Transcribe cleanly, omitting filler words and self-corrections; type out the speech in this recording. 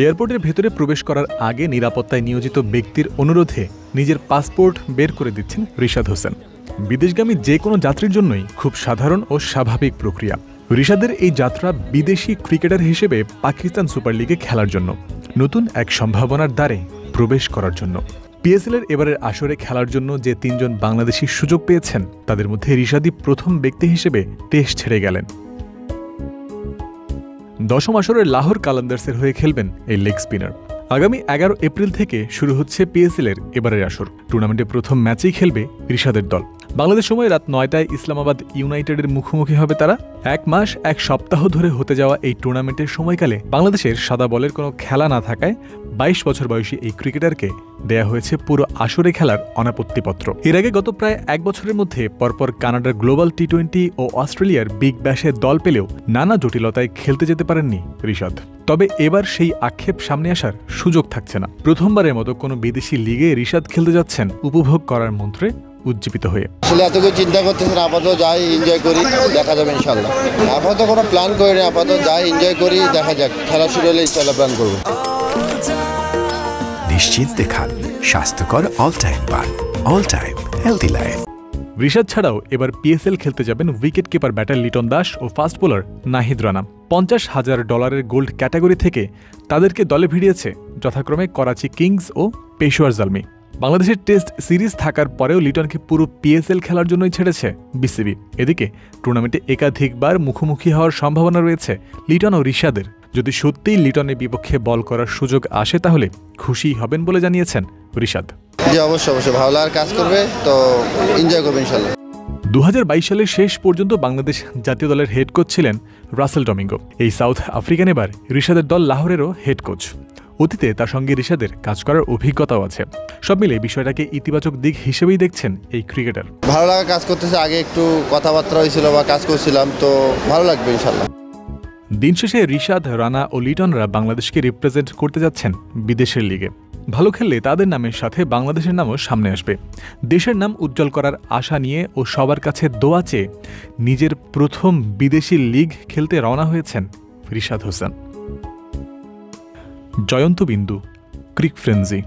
এয়ারপোর্টের ভেতরে প্রবেশ করার আগে নিরাপত্তায় নিয়োজিত ব্যক্তির অনুরোধে নিজের পাসপোর্ট বের করে দিচ্ছেন রিশাদ হোসেন। বিদেশগামী যে কোনো যাত্রীর জন্যই খুব সাধারণ ও স্বাভাবিক প্রক্রিয়া। রিশাদের এই যাত্রা বিদেশি ক্রিকেটার হিসেবে পাকিস্তান সুপার লিগে খেলার জন্য, নতুন এক সম্ভাবনার দ্বারে প্রবেশ করার জন্য। পিএসএলের এবারের আসরে খেলার জন্য যে ৩ জন বাংলাদেশি সুযোগ পেয়েছেন তাদের মধ্যে রিশাদই প্রথম ব্যক্তি হিসেবে টেস্ট ছেড়ে গেলেন। ১০ম আসরের লাহোর কালান্দার্সের হয়ে খেলবেন এই লেগ স্পিনার। আগামী ১১ এপ্রিল থেকে শুরু হচ্ছে পিএসএলের এবারের আসর। টুর্নামেন্টে প্রথম ম্যাচেই খেলবে রিশাদের দল। বাংলাদেশ সময় রাত ৯টায় ইসলামাবাদ ইউনাইটেডের মুখোমুখি হবে তারা। ১ মাস ১ সপ্তাহ ধরে হতে যাওয়া এই টুর্নামেন্টের সময়কালে বাংলাদেশের সাদা বলের কোনো খেলা না থাকায় ২২ বছর বয়সী এই ক্রিকেটারকে দেয়া হয়েছে পুরো আসরে খেলার অনাপত্তিপত্র। এর আগে গত প্রায় ১ বছরের মধ্যে পরপর কানাডার গ্লোবাল টি-20 ও অস্ট্রেলিয়ার বিগ ব্যাশে দল পেলেও নানা জটিলতায় খেলতে যেতে পারেননি রিশাদ। তবে এবার সেই আক্ষেপ সামনে আসার সুযোগ থাকছে না। প্রথমবারের মতো কোনো বিদেশি লিগে রিশাদ খেলতে যাচ্ছেন উপভোগ করার মন্ত্রে উজ্জীবিত হয়ে। আসলে এত কিছু চিন্তা করতেছেন, আপাতত যাই এনজয় করি, দেখা যাবে ইনশাল্লাহ। আপাতত কোনো প্ল্যান করি না, আপাতত যাই এনজয় করি, দেখা যাক। খেলা শুরু হলে ইনশাল্লাহ প্ল্যান করবো। নিশ্চিন্তে খান, স্বাস্থ্যকর অল টাইম পান, all time healthy life. Rishad ছাড়াও এবার পিএসএল খেলতে যাবেন wicket keeper batter Liton Das ও ফাস্ট বোলার নাহিদ রানা। $৫০,০০০ গোল্ড ক্যাটাগরি থেকে তাদেরকে দলে ভিড়িয়েছে যথাক্রমে করাচি কিংস ও পেশোয়ার জালমি। বাংলাদেশের টেস্ট সিরিজ থাকার পরেও লিটনকে পুরো পিএসএল খেলার জন্যই ছেড়েছে বিসিবি। এদিকে টুর্নামেন্টে একাধিকবার মুখোমুখি হওয়ার সম্ভাবনা রয়েছে লিটন ও রিশাদের। যদি সত্যিই লিটনের বিপক্ষে বল করার সুযোগ আসে তাহলে খুশি হবেন বলে জানিয়েছেন রিশাদ। জি অবশ্যই অবশ্যই, ভালো লাগার কাজ করবে তো এনজয় করবে ইনশাল্লাহ। ২০২২ সালের শেষ পর্যন্ত বাংলাদেশ জাতীয় দলের হেড কোচ ছিলেন রাসেল ডমিঙ্গো। এই সাউথ আফ্রিকান এবার রিশাদের দল লাহোরেরও হেড কোচ। অতীতে তার সঙ্গে রিশাদের কাজ করার অভিজ্ঞতাও আছে। সব মিলে বিষয়টাকে ইতিবাচক দিক হিসেবেই দেখছেন এই ক্রিকেটার। ভালো লাগা কাজ করতেছে, আগে একটু কথাবার্তা হয়েছিল বা কাজ করছিলাম, তো ভালো লাগবে ইনশাল্লাহ। দিন শেষে রিশাদ, রানা ও লিটনরা বাংলাদেশকে রিপ্রেজেন্ট করতে যাচ্ছেন বিদেশের লিগে। ভালো খেললে তাদের নামের সাথে বাংলাদেশের নামও সামনে আসবে। দেশের নাম উজ্জ্বল করার আশা নিয়ে ও সবার কাছে দোয়া চেয়ে নিজের প্রথম বিদেশি লিগ খেলতে রওনা হয়েছেন রিশাদ হোসেন। জয়ন্ত বিন্দু, ক্রিক ফ্রেন্সি।